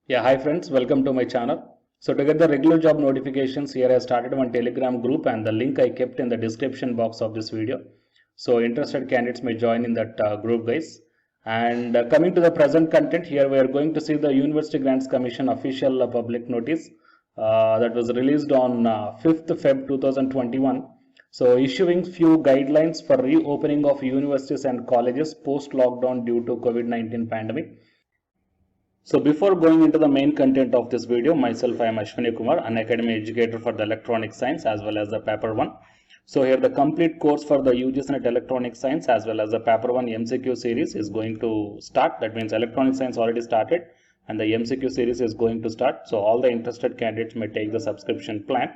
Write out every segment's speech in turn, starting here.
Yeah, hi friends, welcome to my channel. So to get the regular job notifications, here I started one Telegram group and the link I kept in the description box of this video. So interested candidates may join in that group, guys. And coming to the present content, here we are going to see the University Grants Commission official public notice that was released on 5th Feb 2021. So issuing few guidelines for reopening of universities and colleges post lockdown due to COVID-19 pandemic. So before going into the main content of this video, myself I am Ashwini Kumar, an academy educator for the electronic science as well as the paper 1. So here the complete course for the UGC NET electronic science as well as the paper 1 MCQ series is going to start. That means electronic science already started and the MCQ series is going to start. So all the interested candidates may take the subscription plan.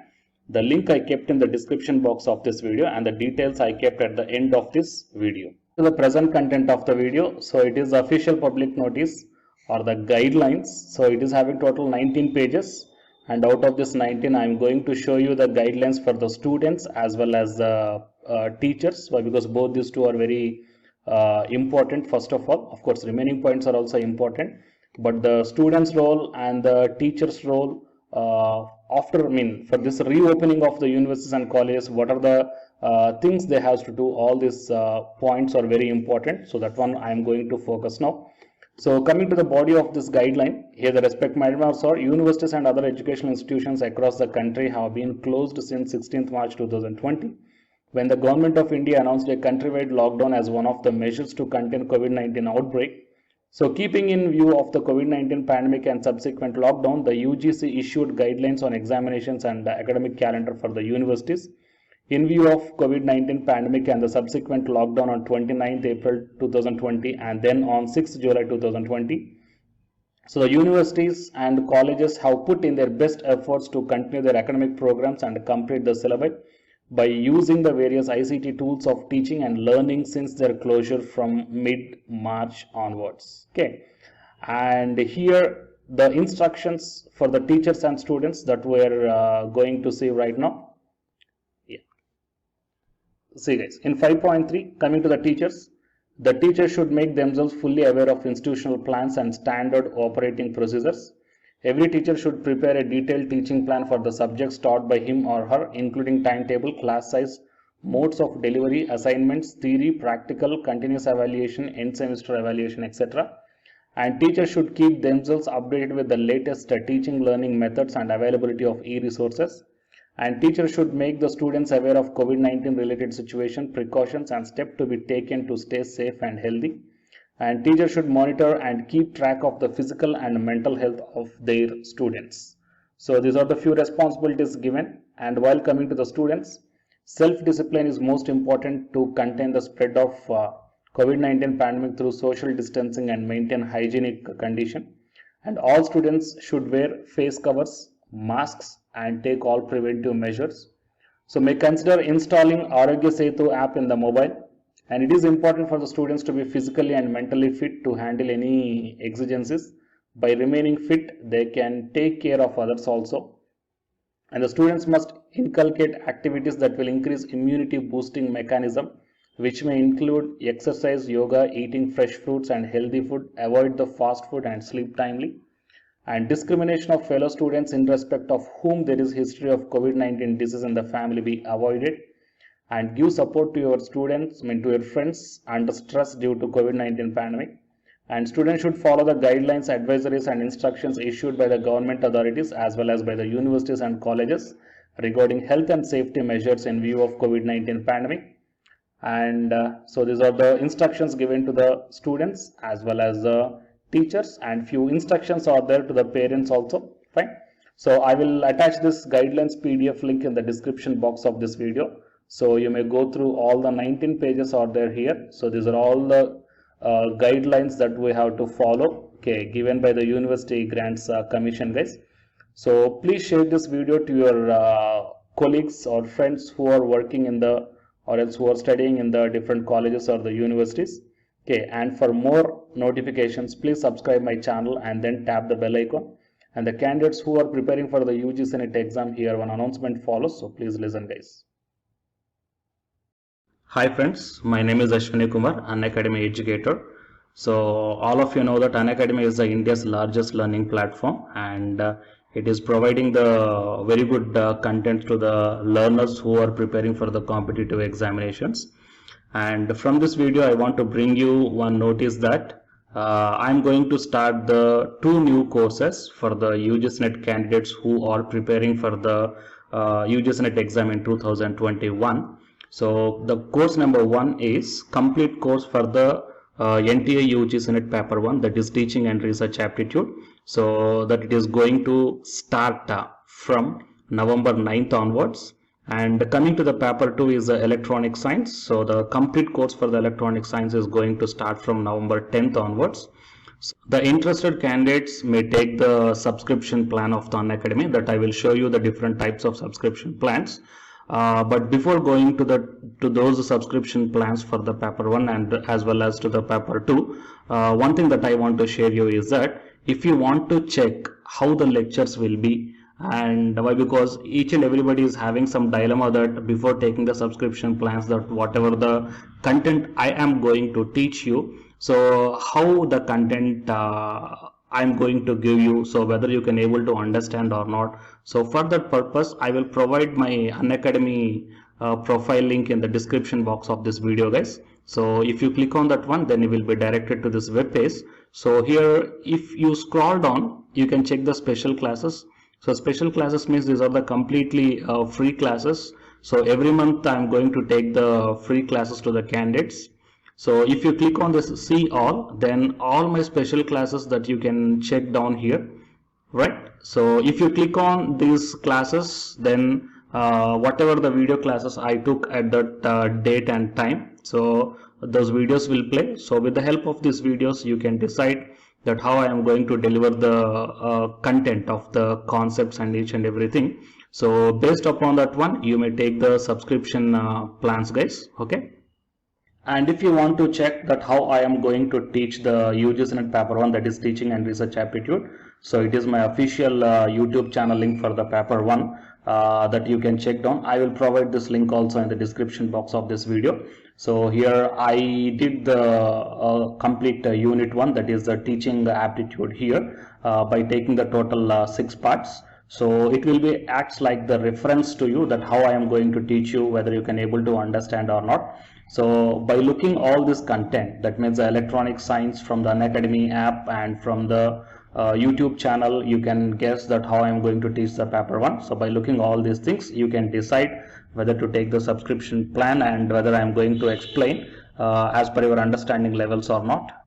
The link I kept in the description box of this video and the details I kept at the end of this video. To the present content of the video, so it is the official public notice or the guidelines. So it is having total 19 pages, and out of this 19 I am going to show you the guidelines for the students as well as the teachers. Why? Because both these two are very important. First of all, of course remaining points are also important, but the students role and the teachers role for this reopening of the universities and colleges, what are the things they have to do, all these points are very important. So that one I am going to focus now. So coming to the body of this guideline, here the respect matters are universities and other educational institutions across the country have been closed since 16th March 2020, when the government of India announced a countrywide lockdown as one of the measures to contain COVID-19 outbreak. So keeping in view of the COVID-19 pandemic and subsequent lockdown, the UGC issued guidelines on examinations and the academic calendar for the universities. In view of COVID-19 pandemic and the subsequent lockdown on 29th April 2020 and then on 6th July 2020, so the universities and colleges have put in their best efforts to continue their academic programs and complete the syllabus by using the various ICT tools of teaching and learning since their closure from mid-March onwards. Okay, and here the instructions for the teachers and students that we are going to see right now. See guys, in 5.3, coming to the teachers should make themselves fully aware of institutional plans and standard operating procedures. Every teacher should prepare a detailed teaching plan for the subjects taught by him or her, including timetable, class size, modes of delivery, assignments, theory, practical, continuous evaluation, end semester evaluation, etc. And teachers should keep themselves updated with the latest teaching learning methods and availability of e-resources. And teachers should make the students aware of COVID-19 related situation, precautions and steps to be taken to stay safe and healthy. And teachers should monitor and keep track of the physical and mental health of their students. So these are the few responsibilities given. And while coming to the students, self-discipline is most important to contain the spread of COVID-19 pandemic through social distancing and maintain hygienic condition. And all students should wear face covers, masks and take all preventive measures. So may consider installing Arogya Setu app in the mobile, and it is important for the students to be physically and mentally fit to handle any exigencies. By remaining fit, they can take care of others also. And the students must inculcate activities that will increase immunity boosting mechanism, which may include exercise, yoga, eating fresh fruits and healthy food, avoid the fast food and sleep timely. And discrimination of fellow students in respect of whom there is history of COVID-19 disease in the family be avoided. And give support to your students, to your friends under stress due to COVID-19 pandemic. And students should follow the guidelines, advisories and instructions issued by the government authorities as well as by the universities and colleges regarding health and safety measures in view of COVID-19 pandemic. And so these are the instructions given to the students as well as the teachers, and few instructions are there to the parents also. Fine. So I will attach this guidelines PDF link in the description box of this video. So you may go through all the 19 pages are there here. So these are all the guidelines that we have to follow, okay, given by the University Grants Commission, guys. So please share this video to your colleagues or friends who are working in the or else who are studying in the different colleges or the universities. Okay, and for more notifications, please subscribe my channel and then tap the bell icon. And the candidates who are preparing for the UGC NET exam, here one announcement follows, so please listen guys. Hi friends, my name is Ashwini Kumar, an academy educator. So all of you know that Unacademy is the India's largest learning platform, and it is providing the very good content to the learners who are preparing for the competitive examinations. And from this video I want to bring you one notice that I'm going to start the 2 new courses for the UGC-NET candidates who are preparing for the UGC-NET exam in 2021. So the course number 1 is complete course for the NTA UGC-NET paper 1, that is teaching and research aptitude. So that it is going to start from November 9th onwards. And coming to the paper 2 is the electronic science. So the complete course for the electronic science is going to start from November 10th onwards. So the interested candidates may take the subscription plan of the Unacademy, that I will show you the different types of subscription plans. But before going to those subscription plans for the paper 1 and as well as to the paper 2, one thing that I want to share you is that if you want to check how the lectures will be, and why, because each and everybody is having some dilemma that before taking the subscription plans, that whatever the content I am going to teach you, so how the content I'm going to give you, so whether you can able to understand or not. So for that purpose I will provide my Unacademy profile link in the description box of this video, guys. So if you click on that one, then you will be directed to this web page. So here if you scroll down, you can check the special classes. So special classes means these are the completely free classes. So every month I'm going to take the free classes to the candidates. So if you click on this see all, then all my special classes that you can check down here, right? So if you click on these classes, then whatever the video classes I took at that date and time, so those videos will play. So with the help of these videos you can decide that how I am going to deliver the content of the concepts and each and everything. So based upon that one, you may take the subscription plans, guys. Okay. And if you want to check that how I am going to teach the UGC-NET paper 1, that is teaching and research aptitude, so it is my official YouTube channel link for the paper 1 that you can check down. I will provide this link also in the description box of this video. So here I did the complete unit 1, that is the teaching aptitude here by taking the total 6 parts. So it will be acts like the reference to you that how I am going to teach you, whether you can able to understand or not. So by looking all this content, that means the electronic science from the Unacademy app and from the YouTube channel, you can guess that how I am going to teach the paper 1. So by looking all these things, you can decide whether to take the subscription plan and whether I am going to explain as per your understanding levels or not.